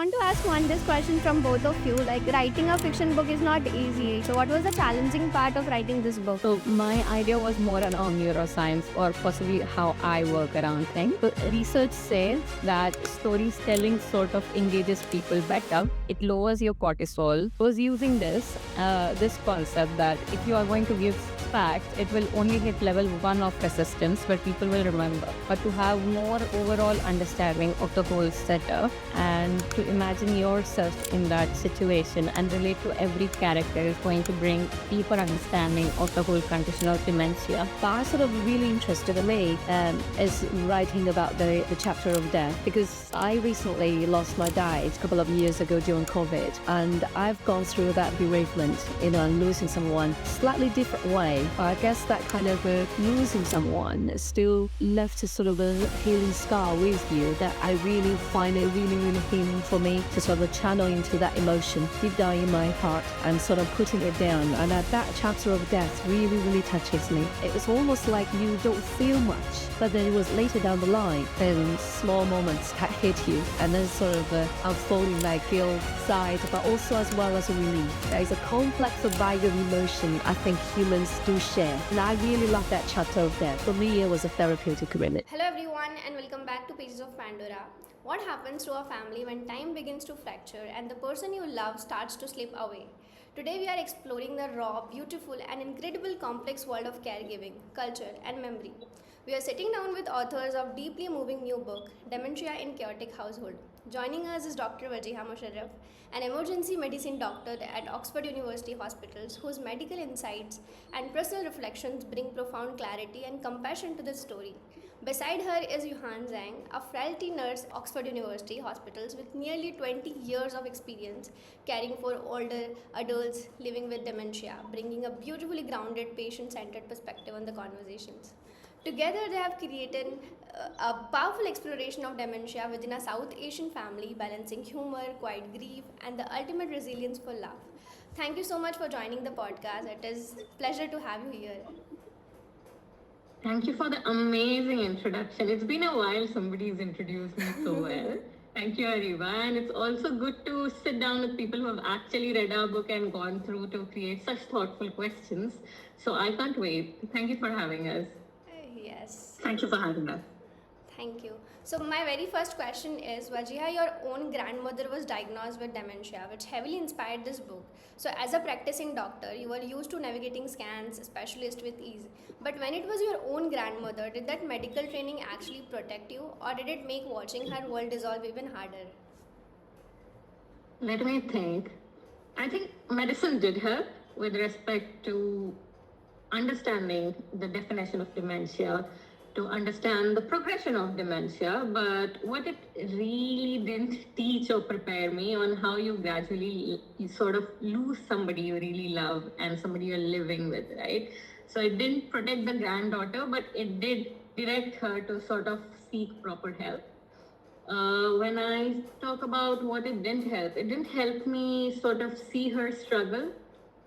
want to ask this question from both of you. Like, writing a fiction book is not easy. So, what was the challenging part of writing this book? So my idea was more around neuroscience or possibly how I work around things. So research says that storytelling sort of engages people better. It lowers your cortisol. I was using this concept that if you are going to give facts, it will only hit level 1 of resistance where people will remember. But to have more overall understanding of the whole setup and to imagine yourself in that situation and relate to every character is going to bring deeper understanding of the whole condition of dementia. But sort of really interested me is writing about the chapter of death, because I recently lost my dad a couple of years ago during COVID, and I've gone through that bereavement, losing someone slightly different way. I guess that kind of losing someone still left a sort of a healing scar with you that I really find it really, really healing for me to sort of channel into that emotion deep down in my heart and sort of putting it down. And that chapter of death really, really touches me. It was almost like you don't feel much, but then it was later down the line, then small moments that hit you, and then sort of unfolding like guilt, side, but also as well as a relief. There is a complex vibe of emotion I think humans do share, and I really love that chapter of death. For me, it was a therapeutic remedy. Hello, everyone, and welcome back to Pages of Pandora. What happens to a family when time begins to fracture and the person you love starts to slip away? Today, we are exploring the raw, beautiful, and incredible complex world of caregiving, culture, and memory. We are sitting down with authors of deeply moving new book, Dementia in Chaotic Household. Joining us is Dr. Wajiha Musharraf, an emergency medicine doctor at Oxford University Hospitals, whose medical insights and personal reflections bring profound clarity and compassion to the story. Beside her is Yuhan Zhang, a frailty nurse at Oxford University Hospitals with nearly 20 years of experience caring for older adults living with dementia, bringing a beautifully grounded, patient-centered perspective on the conversations. Together, they have created a powerful exploration of dementia within a South Asian family, balancing humor, quiet grief, and the ultimate resilience for love. Thank you so much for joining the podcast. It is a pleasure to have you here. Thank you for the amazing introduction. It's been a while somebody's introduced me so well. Thank you, Ariba. And it's also good to sit down with people who have actually read our book and gone through to create such thoughtful questions. So I can't wait. Thank you for having us. Yes. Thank you for having us. Thank you. So my very first question is, Wajiha, your own grandmother was diagnosed with dementia, which heavily inspired this book. So as a practicing doctor, you were used to navigating scans, specialists with ease. But when it was your own grandmother, did that medical training actually protect you, or did it make watching her world dissolve even harder? Let me think. I think medicine did help with respect to understanding the definition of dementia, to understand the progression of dementia, but what it really didn't teach or prepare me on how you gradually you sort of lose somebody you really love and somebody you're living with, right? So it didn't protect the granddaughter, but it did direct her to sort of seek proper help. When I talk about what it didn't help me sort of see her struggle,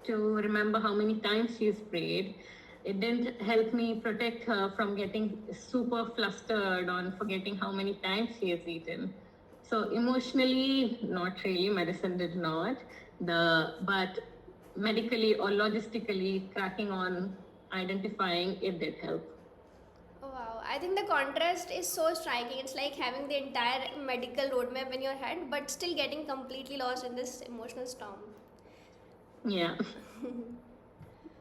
to remember how many times she's prayed. It didn't help me protect her from getting super flustered on forgetting how many times she has eaten. So emotionally, not really, medicine did not. But medically or logistically, cracking on identifying, it did help. Oh, wow, I think the contrast is so striking. It's like having the entire medical roadmap in your head, but still getting completely lost in this emotional storm. Yeah.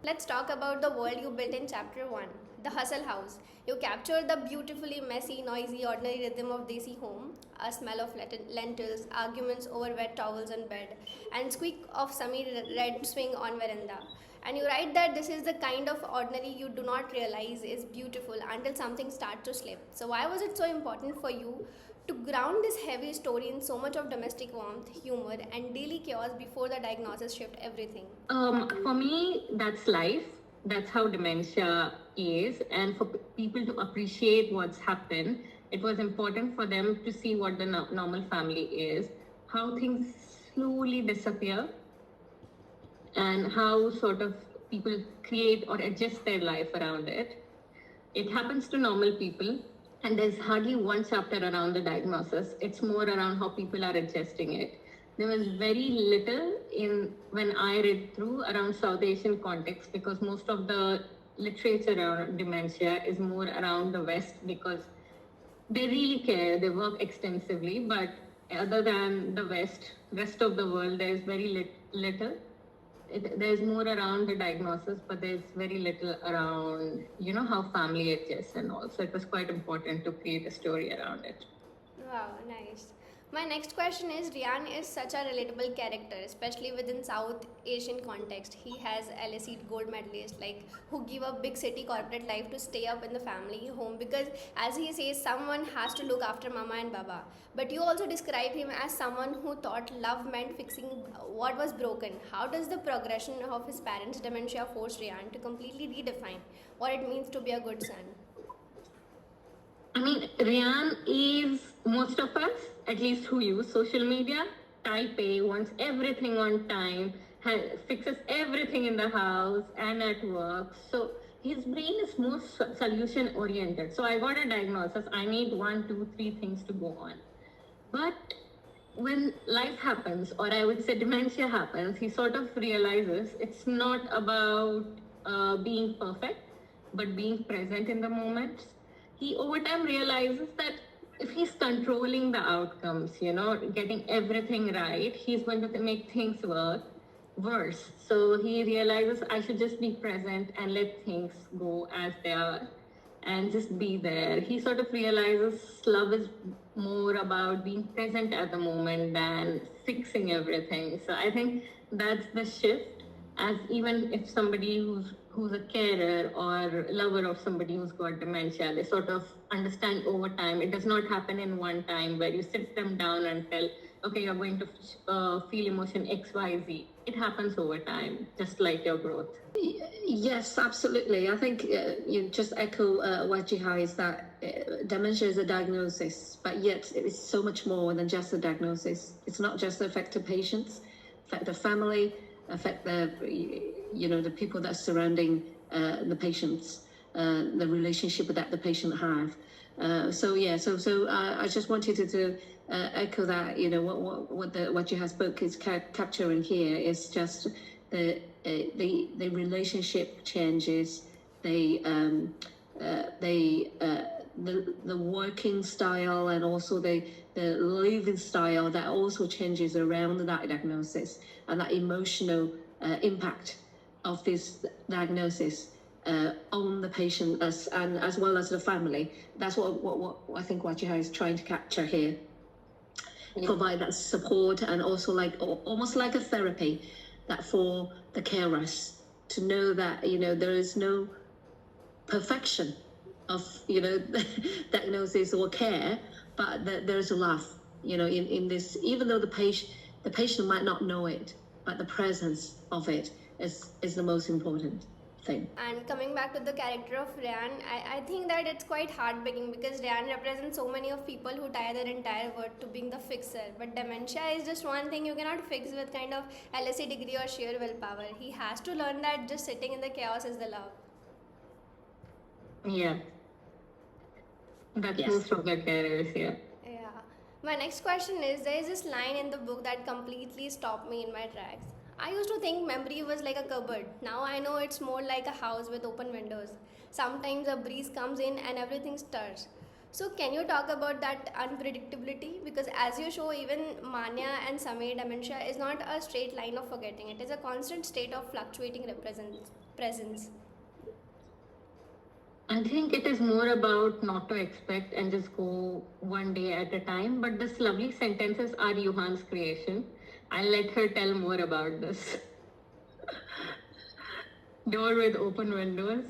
Let's talk about the world you built in chapter 1, the hustle house. You captured the beautifully messy, noisy, ordinary rhythm of Desi home, a smell of lentils, arguments over wet towels on bed, and squeak of semi-red swing on veranda. And you write that this is the kind of ordinary you do not realize is beautiful until something starts to slip. So why was it so important for you to ground this heavy story in so much of domestic warmth, humor, and daily chaos before the diagnosis shift everything? For me, that's life. That's how dementia is. And for people to appreciate what's happened, it was important for them to see what the normal family is, how things slowly disappear, and how sort of people create or adjust their life around it. It happens to normal people, and there's hardly one chapter around the diagnosis. It's more around how people are adjusting it. There was very little in when I read through around South Asian context, because most of the literature around dementia is more around the West, because they really care, they work extensively, but other than the rest of the world, there's very little. There's more around the diagnosis, but there's very little around, how family adjusts and all. So it was quite important to create a story around it. Wow, nice. My next question is, Riyan is such a relatable character, especially within South Asian context. He has LSE gold medalist, like, who give up big city corporate life to stay up in the family home because, as he says, someone has to look after mama and baba. But you also describe him as someone who thought love meant fixing what was broken. How does the progression of his parents' dementia force Riyan to completely redefine what it means to be a good son? I mean, Riyan is most of us, at least who use social media, type A, wants everything on time, fixes everything in the house and at work. So his brain is more solution oriented. So I got a diagnosis. I need 1, 2, 3 things to go on. But when life happens, or I would say dementia happens, he sort of realizes it's not about being perfect, but being present in the moment. He over time realizes that if he's controlling the outcomes, getting everything right, he's going to make things worse. So he realizes I should just be present and let things go as they are and just be there. He sort of realizes love is more about being present at the moment than fixing everything. So I think that's the shift. As even if somebody who's a carer or lover of somebody who's got dementia, they sort of understand over time. It does not happen in one time where you sit them down and tell, okay, you're going to feel emotion X, Y, Z. It happens over time, just like your growth. Yes, absolutely. I think you just echo what Jihai is that dementia is a diagnosis, but yet it is so much more than just a diagnosis. It's not just affect the patients, affect the family, affect the people that are surrounding the patients, the relationship that the patient have. So I just wanted to echo that. What you have spoke is capturing here is just the relationship changes, the working style, and also the living style that also changes around the diagnosis, and that emotional impact of this diagnosis on the patient as well as the family. That's what I think what you is trying to capture here. Yeah. Provide that support, and also almost like a therapy that for the carers to know that there is no perfection of diagnosis or care, but that there's love in this, even though the patient might not know it, but the presence of it is the most important thing. And coming back to the character of Riyan, I think that it's quite heartbreaking because Riyan represents so many of people who tie their entire worth to being the fixer. But dementia is just one thing you cannot fix with kind of LSE degree or sheer willpower. He has to learn that just sitting in the chaos is the love. Yeah. That's Yes. most of the carers, yeah. Yeah. My next question is, there is this line in the book that completely stopped me in my tracks. I used to think memory was like a cupboard. Now I know it's more like a house with open windows. Sometimes a breeze comes in and everything stirs. So can you talk about that unpredictability? Because as you show, even mania and Samir, dementia is not a straight line of forgetting. It is a constant state of fluctuating presence. I think it is more about not to expect and just go one day at a time. But this lovely sentences are Johan's creation. I'll let her tell more about this. Door with open windows.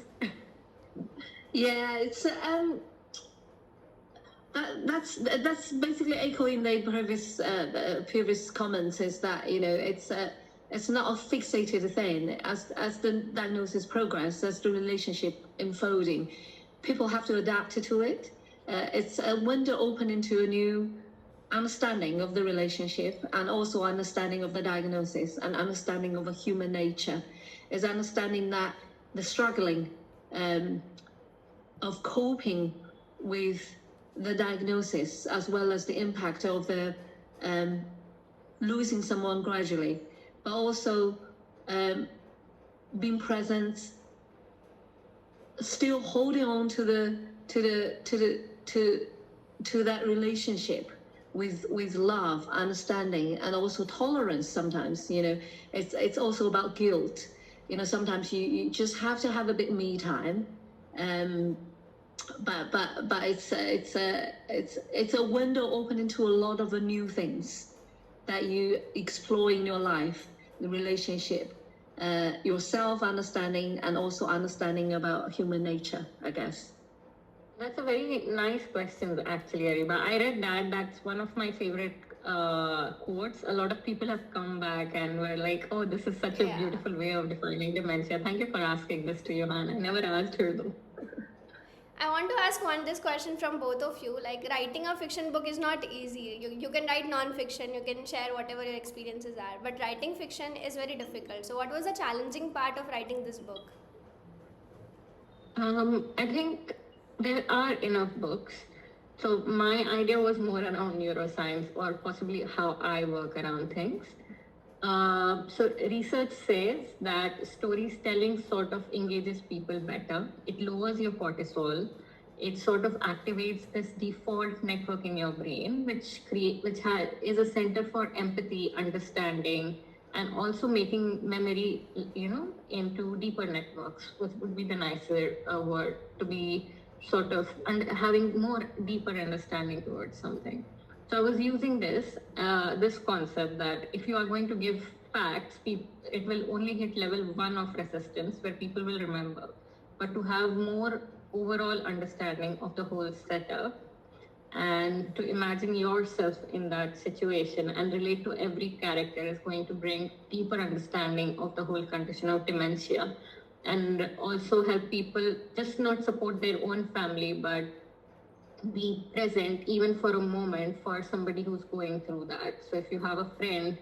Yeah, it's that's basically echoing the previous comments. Is that it's not a fixated thing. As the diagnosis progresses, as the relationship unfolding, people have to adapt to it. It's a window open into a new understanding of the relationship, and also understanding of the diagnosis, and understanding of a human nature. Is understanding that the struggling of coping with the diagnosis as well as the impact of the losing someone gradually, but also being present, still holding on to that relationship with love, understanding, and also tolerance. Sometimes, it's also about guilt. Sometimes you just have to have a bit me time. But it's a window open into a lot of new things that you explore in your life, the relationship, yourself understanding, and also understanding about human nature, I guess. That's a very nice question, actually, Ariba. I read that. That's one of my favorite quotes. A lot of people have come back and were like, "Oh, this is such a beautiful way of defining dementia." Thank you for asking this to Johanna. I never asked her though. I want to ask this question from both of you. Like, writing a fiction book is not easy. You can write non-fiction, you can share whatever your experiences are, but writing fiction is very difficult. So what was the challenging part of writing this book? I think there are enough books. So my idea was more around neuroscience, or possibly how I work around things. So research says that storytelling sort of engages people better. It lowers your cortisol. It sort of activates this default network in your brain, which is a center for empathy, understanding, and also making memory, into deeper networks, which would be the nicer word, to be sort of having more deeper understanding towards something. So I was using this concept that if you are going to give facts, it will only hit level 1 of resistance, where people will remember. But to have more overall understanding of the whole setup, and to imagine yourself in that situation and relate to every character, is going to bring deeper understanding of the whole condition of dementia, and also help people just not support their own family, but be present even for a moment for somebody who's going through that. So if you have a friend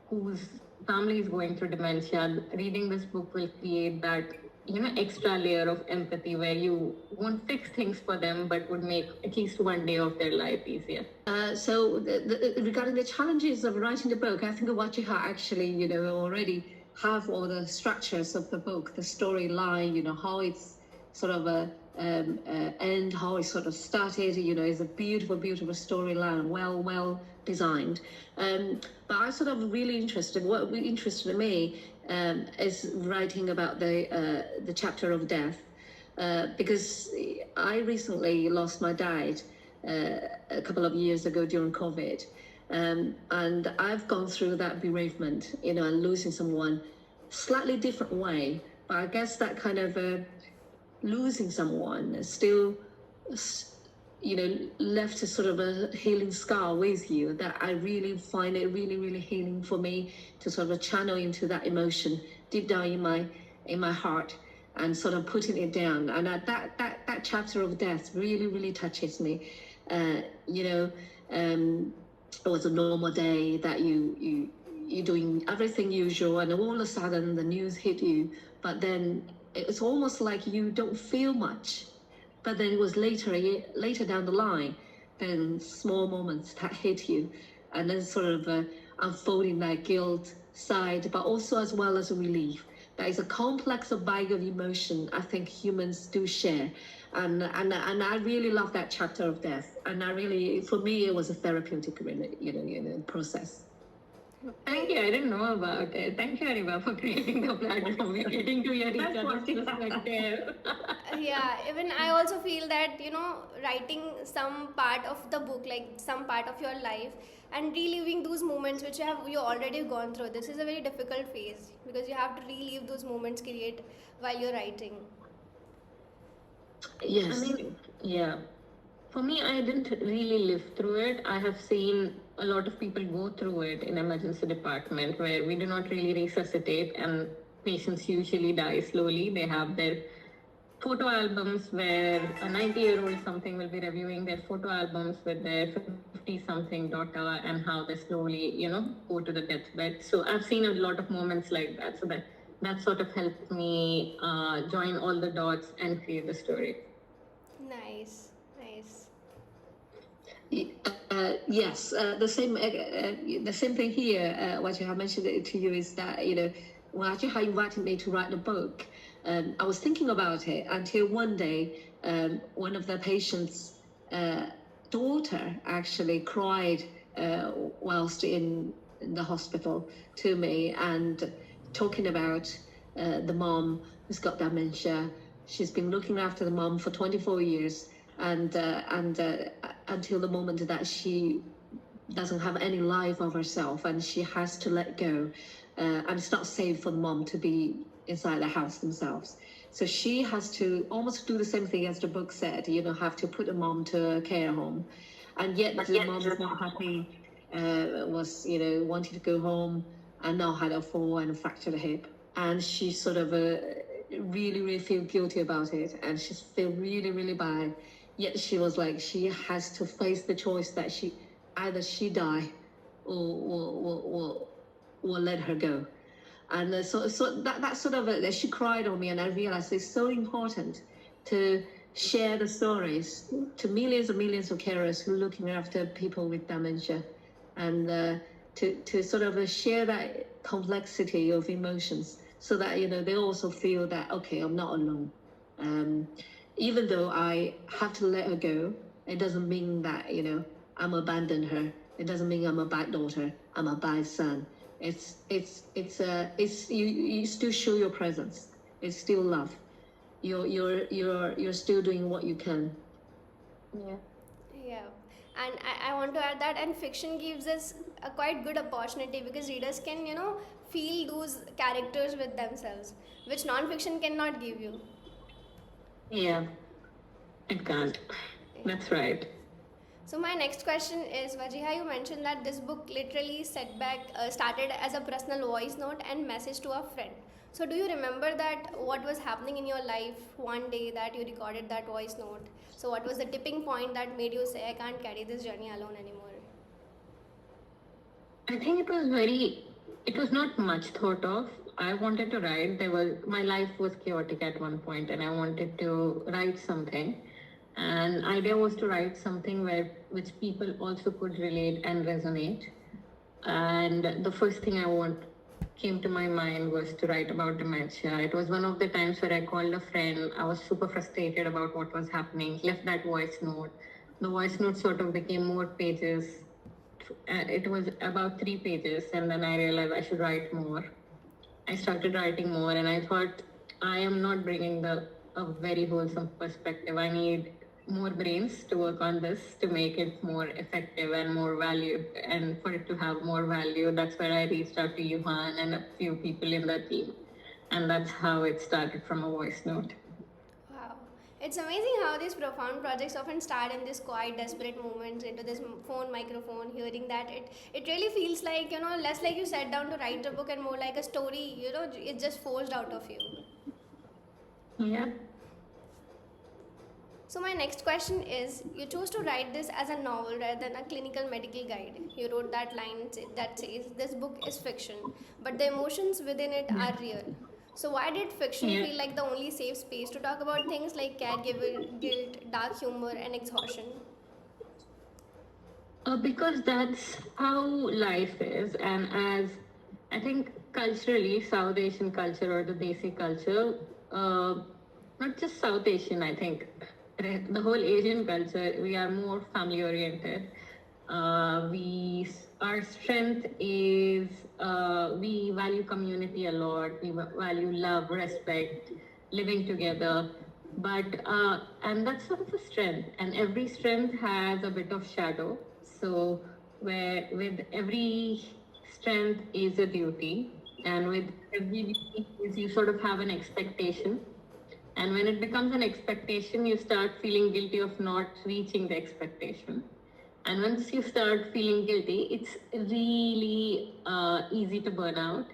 whose family is going through dementia, reading this book will create that extra layer of empathy, where you won't fix things for them, but would make at least one day of their life easier. So regarding the challenges of writing the book, I think Wachiha actually already have all the structures of the book, the storyline, how it's sort of end, how it sort of started, is a beautiful storyline, well designed. But I sort of really what interested me is writing about the chapter of death, because I recently lost my dad a couple of years ago during COVID. And I've gone through that bereavement, and losing someone slightly different way. But I guess that kind of losing someone is still, left a sort of a healing scar with you, that I really find it really, really healing for me to sort of channel into that emotion deep down in my heart, and sort of putting it down. And that chapter of death really, really touches me. It was a normal day that you're doing everything usual, and all of a sudden the news hit you. But then it's almost like you don't feel much. But then it was later down the line, then small moments that hit you, and then sort of unfolding that guilt side, but also as well as a relief. That is a complex bag of emotion I think humans do share. And I really love that chapter of death. And for me, it was a therapeutic, process. Thank you. I didn't know about it. Thank you, Ariba, for creating the platform. We're getting to hear each other's perspective. Yeah, even I also feel that, writing some part of the book, like some part of your life, and reliving those moments which you already gone through. This is a very difficult phase, because you have to relive those moments while you're writing. Yes. Yeah. For me, I didn't really live through it. I have seen a lot of people go through it in emergency department, where we do not really resuscitate, and patients usually die slowly. They have their photo albums, where a 90-year-old something will be reviewing their photo albums with their 50-something daughter, and how they slowly, go to the deathbed. So I've seen a lot of moments like that. So that sort of helped me join all the dots and create the story. Nice. Yes, the same thing here. What you have mentioned it to you is that when Wajiha invited me to write the book, I was thinking about it until one day, one of the patients' daughter actually cried whilst in the hospital to me and talking about the mom who's got dementia. She's been looking after the mom for 24 years, and until the moment that she doesn't have any life of herself and she has to let go, and it's not safe for the mom to be inside the house themselves. So she has to almost do the same thing as the book said, have to put the mom to a care home, and yet the mom is not happy, was wanting to go home, and now had a fall and fractured a hip, and she sort of really, really feel guilty about it, and she feel really, really bad. Yet she was like, she has to face the choice that either she die or let her go. And so that sort of she cried on me, and I realized it's so important to share the stories to millions and millions of carers who are looking after people with dementia, and to sort of share that complexity of emotions, so that they also feel that, okay, I'm not alone. Even though I have to let her go, it doesn't mean that I'm abandoned her. It doesn't mean I'm a bad daughter. I'm a bad son. It's you still show your presence. It's still love. You're still doing what you can. Yeah. Yeah, and I want to add that, and fiction gives us a quite good opportunity because readers can, feel those characters with themselves, which non-fiction cannot give you. Yeah, it can't. That's right. So my next question is, Vajiha, you mentioned that this book literally started as a personal voice note and message to a friend. So do you remember that what was happening in your life one day that you recorded that voice note? So what was the tipping point that made you say, I can't carry this journey alone anymore? I think it was not much thought of. I wanted to write. My life was chaotic at one point, and I wanted to write something. And idea was to write something which people also could relate and resonate. And the first thing came to my mind was to write about dementia. It was one of the times where I called a friend. I was super frustrated about what was happening. Left that voice note. The voice note sort of became more pages. It was about 3 pages, and then I realized I should write more. I started writing more, and I thought, I am not bringing a very wholesome perspective. I need more brains to work on this to make it more effective and more value, and for it to have more value. That's where I reached out to Yuhan and a few people in the team, and that's how it started, from a voice note. Wow. It's amazing how these profound projects often start in this quiet, desperate moments into this phone, microphone, hearing that it really feels like, less like you sat down to write a book and more like a story, it just forced out of you. Yeah. So my next question is, you chose to write this as a novel rather than a clinical medical guide. You wrote that line that says, this book is fiction, but the emotions within it are real. So why did fiction Yeah. feel like the only safe space to talk about things like caregiver, guilt, dark humor, and exhaustion? Because that's how life is, and as I think culturally, South Asian culture or the Desi culture, not just South Asian, I think the whole Asian culture, we are more family oriented. Our strength is we value community a lot. We value love, respect, living together. But and that's sort of a strength, and every strength has a bit of shadow. So where with every strength is a duty, and with every duty is you sort of have an expectation. And when it becomes an expectation, you start feeling guilty of not reaching the expectation. And once you start feeling guilty, it's really easy to burn out.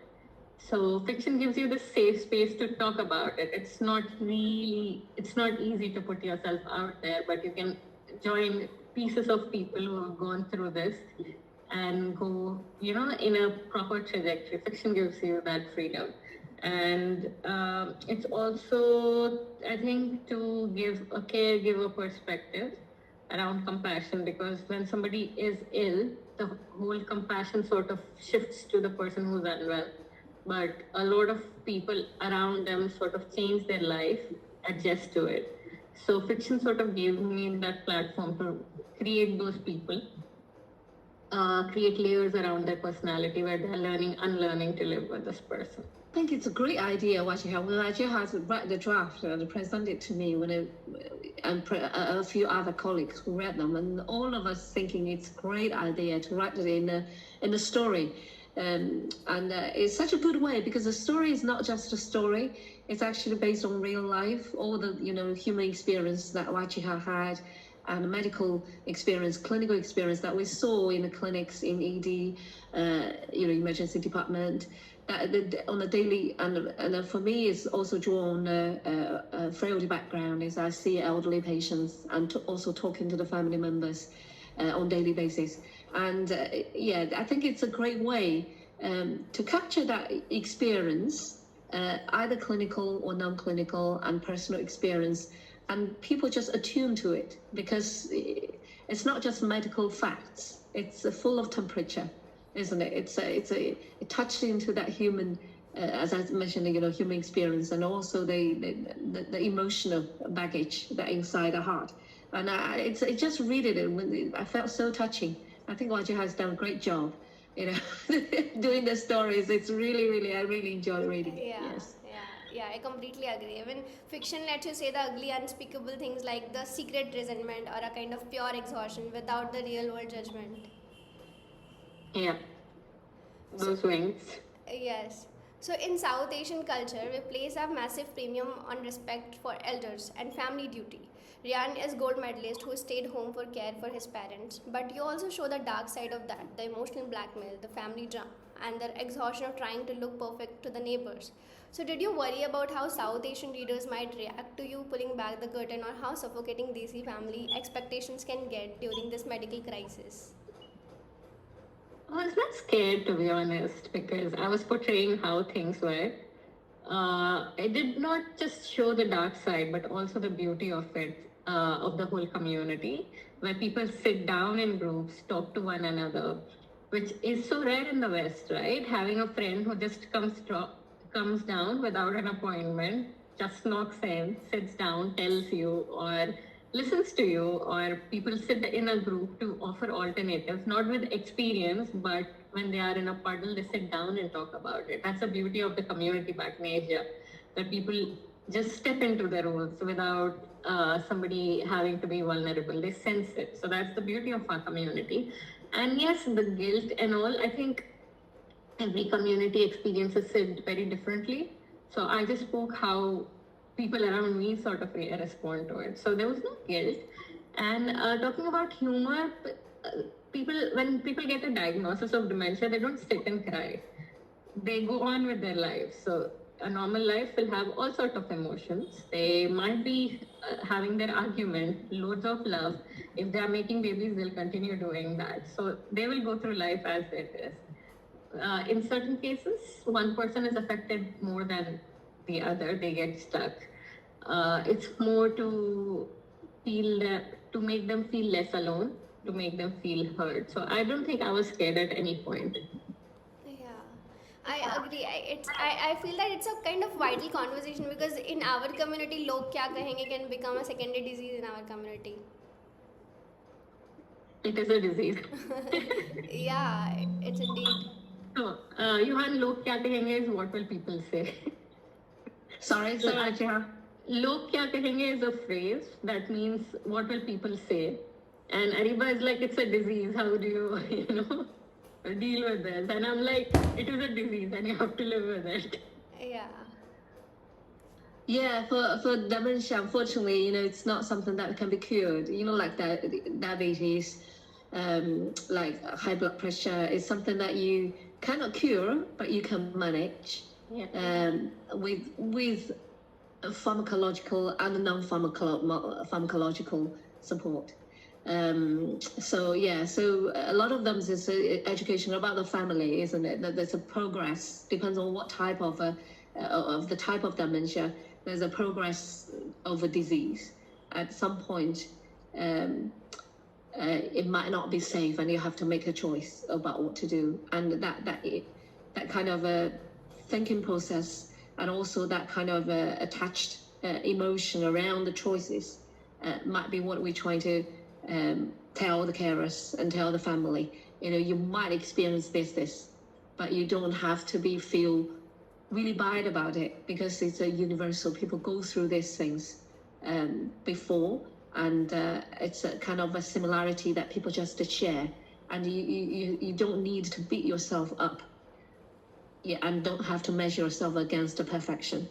So fiction gives you the safe space to talk about it. It's not easy to put yourself out there, but you can join pieces of people who have gone through this and go, in a proper trajectory. Fiction gives you that freedom. And it's also, I think, to give a caregiver perspective, around compassion, because when somebody is ill, the whole compassion sort of shifts to the person who's unwell. But a lot of people around them sort of change their life, adjust to it. So fiction sort of gave me that platform to create those people, create layers around their personality where they're learning, unlearning to live with this person. I think it's a great idea what you have. When I just had to write the draft and present it to me, and a few other colleagues who read them, and all of us thinking it's a great idea to write it in a story. And it's such a good way, because the story is not just a story, it's actually based on real life, all the human experience that Wachiha had, and medical experience, clinical experience that we saw in the clinics, in ED, emergency department, on a daily, and for me, it's also drawn a frailty background, as I see elderly patients and also talking to the family members on daily basis. And I think it's a great way to capture that experience, either clinical or non-clinical, and personal experience, and people just attune to it, because it's not just medical facts, it's full of temperature, isn't it? It touched into that human, as I mentioned, human experience, and also the emotional baggage that inside the heart. And I just read it, I felt so touching. I think Waji has done a great job, doing the stories. It's really, I really enjoy reading it. Yes. Yeah, I completely agree. Even fiction lets you say the ugly, unspeakable things like the secret resentment or a kind of pure exhaustion without the real world judgment. Yeah, those wings. Yes. So in South Asian culture, we place a massive premium on respect for elders and family duty. Riyan is gold medalist who stayed home for care for his parents, but you also show the dark side of that, the emotional blackmail, the family drama, and the exhaustion of trying to look perfect to the neighbors. So did you worry about how South Asian readers might react to you pulling back the curtain, or how suffocating Desi family expectations can get during this medical crisis? I was not scared, to be honest, because I was portraying how things were. I did not just show the dark side, but also the beauty of it, of the whole community, where people sit down in groups, talk to one another, which is so rare in the West, right? Having a friend who just comes down without an appointment, just knocks in, sits down, tells you, or listens to you, or people sit in a group to offer alternatives, not with experience, but when they are in a puddle, they sit down and talk about it. That's the beauty of the community back in Asia, that people just step into the roles without somebody having to be vulnerable. They sense it. So that's the beauty of our community. And yes, the guilt and all, I think every community experiences it very differently. So I just spoke how people around me sort of respond to it. So there was no guilt. And talking about humor, when people get a diagnosis of dementia, they don't sit and cry. They go on with their lives. So a normal life will have all sorts of emotions. They might be having their argument, loads of love. If they are making babies, they'll continue doing that. So they will go through life as it is. In certain cases, one person is affected more than the other. They get stuck. It's more to make them feel less alone, to make them feel heard. So I don't think I was scared at any point. I agree. I feel that it's a kind of vital conversation, because in our community, log kya kahenge can become a secondary disease in our community. It is a disease. Yeah, it's indeed. So, Johan, log kya kahenge is what will people say? Sorry, Ajay. Log kya kahenge is a phrase that means what will people say? And Ariba is like, it's a disease. How do you, deal with this? And I'm like, it is a disease and you have to live with it. Yeah, for dementia, unfortunately, it's not something that can be cured. Like diabetes, like high blood pressure is something that you cannot cure, but you can manage. Yeah. With pharmacological and non-pharmacological support. So a lot of them is education about the family, isn't it? That there's a progress, depends on what type of the type of dementia. There's a progress of a disease. At some point, it might not be safe, and you have to make a choice about what to do. And that kind of a thinking process, and also that kind of attached emotion around the choices, might be what we're trying to tell the carers and tell the family. You might experience this, but you don't have to feel really bad about it, because it's a universal. People go through these things before, and it's a kind of a similarity that people just share, and you don't need to beat yourself up, and don't have to measure yourself against the perfection,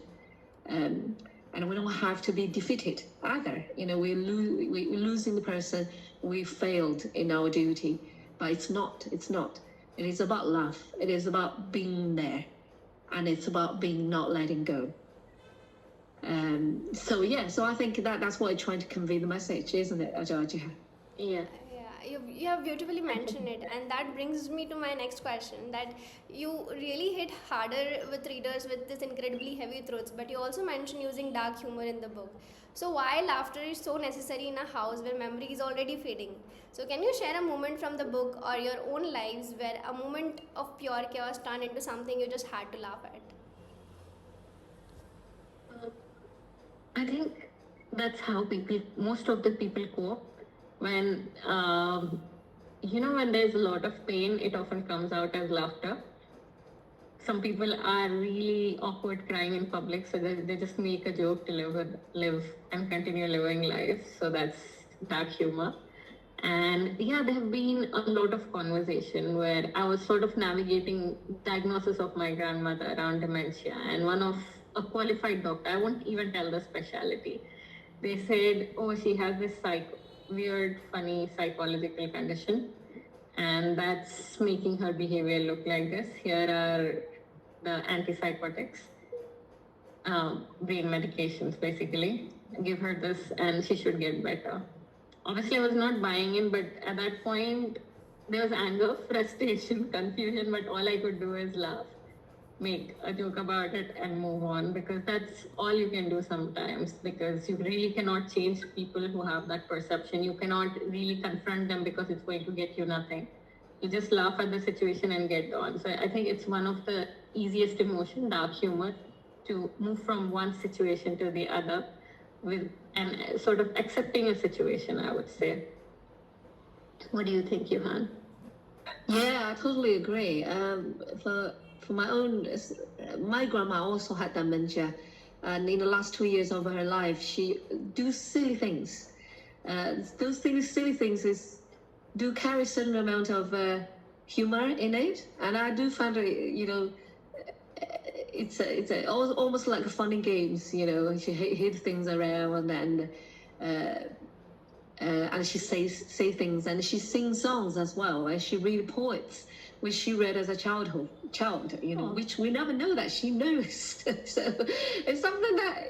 and we don't have to be defeated either. We're losing the person, we failed in our duty, but it's not. It is about love. It is about being there, and it's about being not letting go. So I think that's what I'm trying to convey the message, isn't it, Georgia? Yeah. Yeah, you have beautifully mentioned it, and that brings me to my next question, that you really hit harder with readers with this incredibly heavy truths, but you also mentioned using dark humor in the book. So why laughter is so necessary in a house where memory is already fading? So can you share a moment from the book or your own lives where a moment of pure chaos turned into something you just had to laugh at? I think that's how most of the people cope. When, when there's a lot of pain, it often comes out as laughter. Some people are really awkward crying in public, so they just make a joke to live and continue living life. So that's dark humor. And yeah, there have been a lot of conversation where I was sort of navigating diagnosis of my grandmother around dementia, and one of a qualified doctor, I won't even tell the specialty, they said, oh, she has this weird, funny psychological condition, and that's making her behavior look like this. Here are the antipsychotics, brain medications basically. Give her this and she should get better. Obviously, I was not buying in, but at that point, there was anger, frustration, confusion, but all I could do is laugh, make a joke about it, and move on, because that's all you can do sometimes, because you really cannot change people who have that perception. You cannot really confront them because it's going to get you nothing. You just laugh at the situation and get on. So I think it's one of the easiest emotion, dark humor, to move from one situation to the other and sort of accepting a situation, I would say. What do you think, Johan? Yeah, I totally agree. For my own, my grandma also had dementia, and in the last 2 years of her life, she do silly things. Those silly things do carry a certain amount of humor in it, and I do find it, it's almost like funny games. She hid things around, and she say things, and she sings songs as well, and she read poets which she read as a child, which we never know that she knows. So it's something that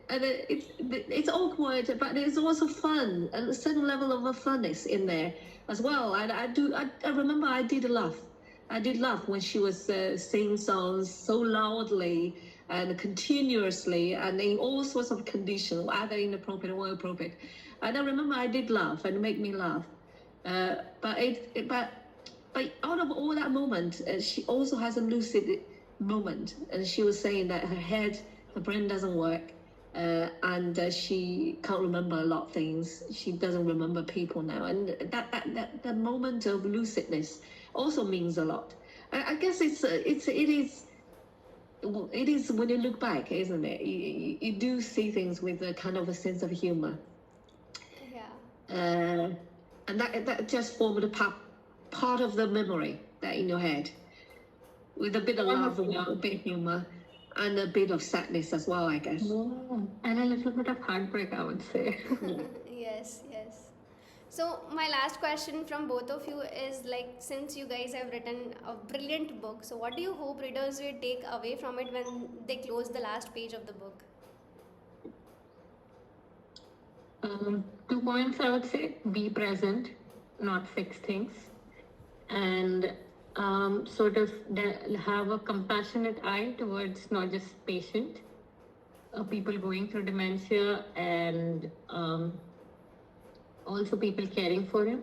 it's awkward, but there's also fun, and a certain level of funness in there as well. I remember I did laugh. I did laugh when she was singing songs so loudly and continuously, and in all sorts of conditions, either inappropriate or appropriate. And I remember I did laugh, and it made me laugh. But out of all that moment, she also has a lucid moment, and she was saying that her brain doesn't work, and she can't remember a lot of things. She doesn't remember people now, and that moment of lucidness also means a lot. I guess it is when you look back, isn't it? You do see things with a kind of a sense of humor. Yeah. And that just formed a part of the memory that in your head, with a bit of love, a bit of humor, and a bit of sadness as well, I guess. And a little bit of heartbreak, I would say. Yes. So my last question from both of you is, since you guys have written a brilliant book, so what do you hope readers will take away from it when they close the last page of the book? 2 points, I would say: be present, not fix things, and sort of have a compassionate eye towards not just people going through dementia, and also people caring for them.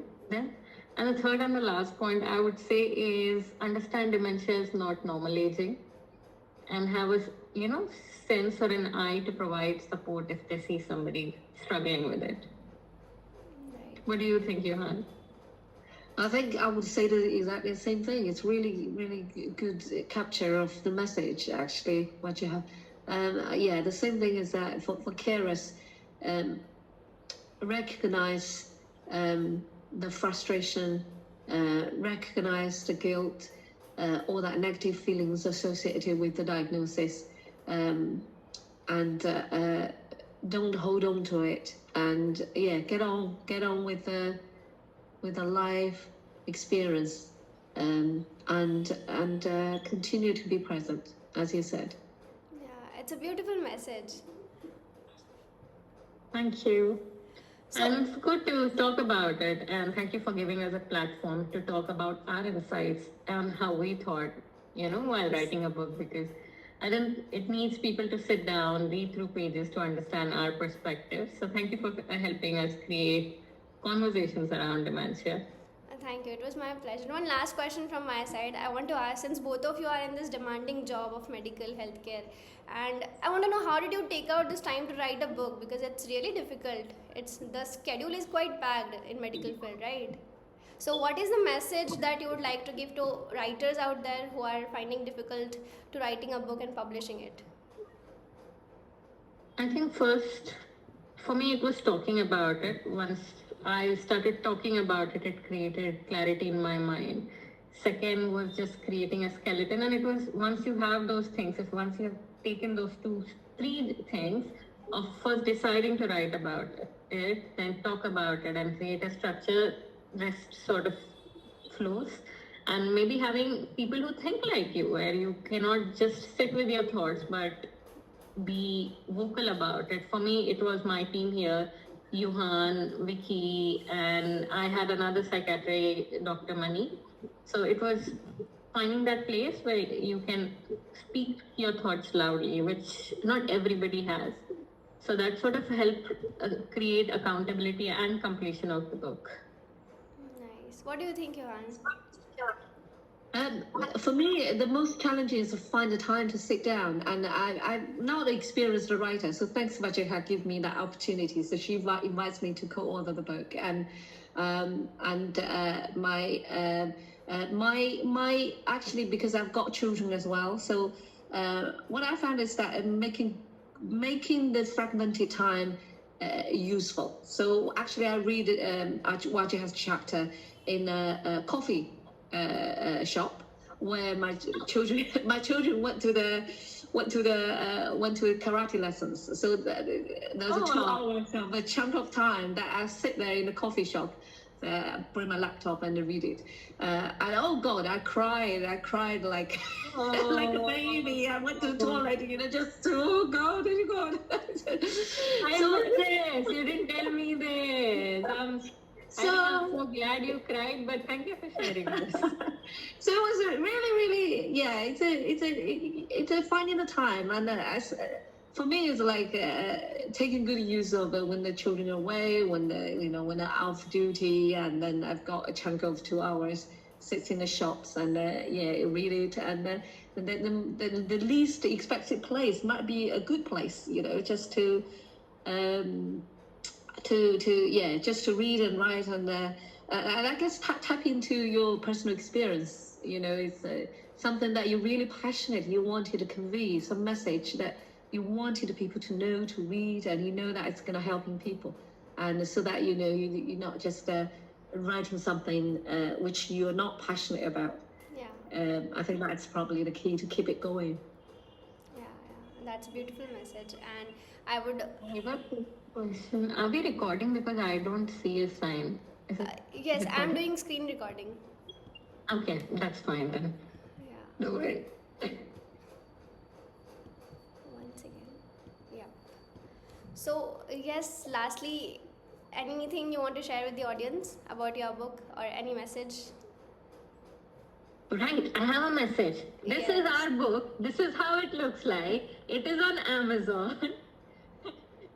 And the third and the last point I would say is understand dementia is not normal aging, and have a sense or an eye to provide support if they see somebody struggling with it. Right. What do you think, Johan? I think I would say exactly the same thing. It's really, really good capture of the message, actually, what you have. Yeah, the same thing is that for carers, recognize the frustration, recognize the guilt, all that negative feelings associated with the diagnosis, and don't hold on to it. And yeah, get on with the life experience, and continue to be present, as you said. Yeah, it's a beautiful message. Thank you. So- And it's good to talk about it, and thank you for giving us a platform to talk about our insights and how we thought, while writing a book, because I think it needs people to sit down, read through pages to understand our perspective. So thank you for helping us create conversations around dementia. Thank you. It was my pleasure. One last question from my side. I want to ask, since both of you are in this demanding job of medical healthcare, and I want to know, how did you take out this time to write a book? Because it's really difficult. The schedule is quite packed in medical field, right? So what is the message that you would like to give to writers out there who are finding difficult to writing a book and publishing it? I think first, for me, it was talking about it. Once I started talking about it, it created clarity in my mind. Second was just creating a skeleton. And it was once you have those things, once you have taken those three things of first deciding to write about it, then talk about it and create a structure, rest sort of flows. And maybe having people who think like you, where you cannot just sit with your thoughts, but be vocal about it. For me, it was my team here, Johan, Vicky, and I had another psychiatry, Dr. Mani. So it was finding that place where you can speak your thoughts loudly, which not everybody has. So that sort of helped create accountability and completion of the book. Nice. What do you think, Johan? For me, the most challenging is to find the time to sit down. And I'm not an experienced writer, so thanks, Vajiha, give me that opportunity. So she invites me to co-author the book, and my actually, because I've got children as well. So what I found is that making the fragmented time useful. So actually, I read Vajiha's chapter in a coffee shop where my children went to karate lessons. So there was 2 hours of a chunk of time that I sit there in the coffee shop, bring my laptop and read it. And oh God, I cried like like a baby. I went to the toilet, just oh God, oh God. I heard this. You didn't tell me this. I'm so glad you cried, but thank you for sharing this. So it was really, yeah. It's a finding the time, and for me, it's like taking good use of it when the children are away, when they're out of duty, and then I've got a chunk of 2 hours, sit in the shops and read it, and the least expected place might be a good place, just to. Just to read and write, and I guess tap into your personal experience. It's something that you're really passionate. You wanted to convey some message that you wanted the people to know, to read, and that it's going to helping people, and so that you're not just writing something which you're not passionate about. Yeah. I think that's probably the key to keep it going. Yeah, that's a beautiful message, and I would. Question. Are we recording? Because I don't see a sign. Yes, I'm doing screen recording. Okay, that's fine then. Yeah. No worry. Once again. Yeah. So yes, lastly, anything you want to share with the audience about your book or any message? Right, I have a message. This is our book. This is how it looks like. It is on Amazon.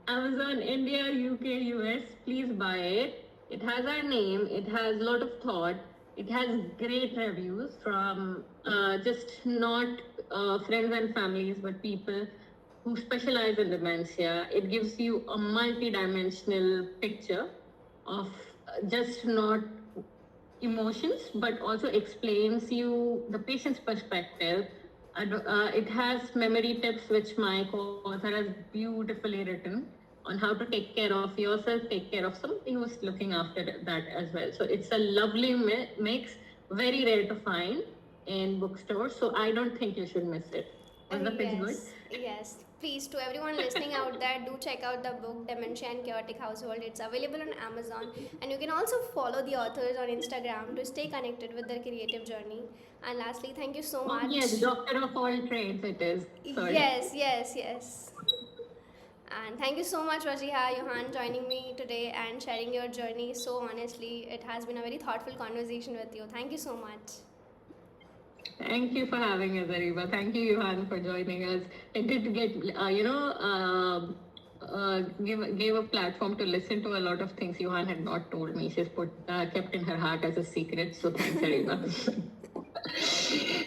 Amazon India, UK, US. Please buy it. It has our name, it has a lot of thought, it has great reviews from just not friends and families, but people who specialize in dementia. It gives you a multi-dimensional picture of just not emotions, but also explains you the patient's perspective. It has memory tips, which my co-author has beautifully written on how to take care of yourself, take care of somebody who's looking after that as well. So it's a lovely mix, very rare to find in bookstores. So I don't think you should miss it. Was the pitch good? Yes. Please, to everyone listening out there, do check out the book Dementia and Chaotic Household. It's available on Amazon, and you can also follow the authors on Instagram to stay connected with their creative journey. And lastly, thank you so Oh, much. yes, doctor of all trades it is. Sorry. Yes. And thank you so much, Rajiha, Johan, joining me today and sharing your journey so honestly. It has been a very thoughtful conversation with you. Thank you so much. Thank you for having us, Ariba. Thank you, Johan, for joining us. It did get, gave a platform to listen to a lot of things Johan had not told me. She's kept in her heart as a secret. So thanks, Ariba.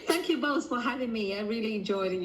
Thank you both for having me. I really enjoyed it.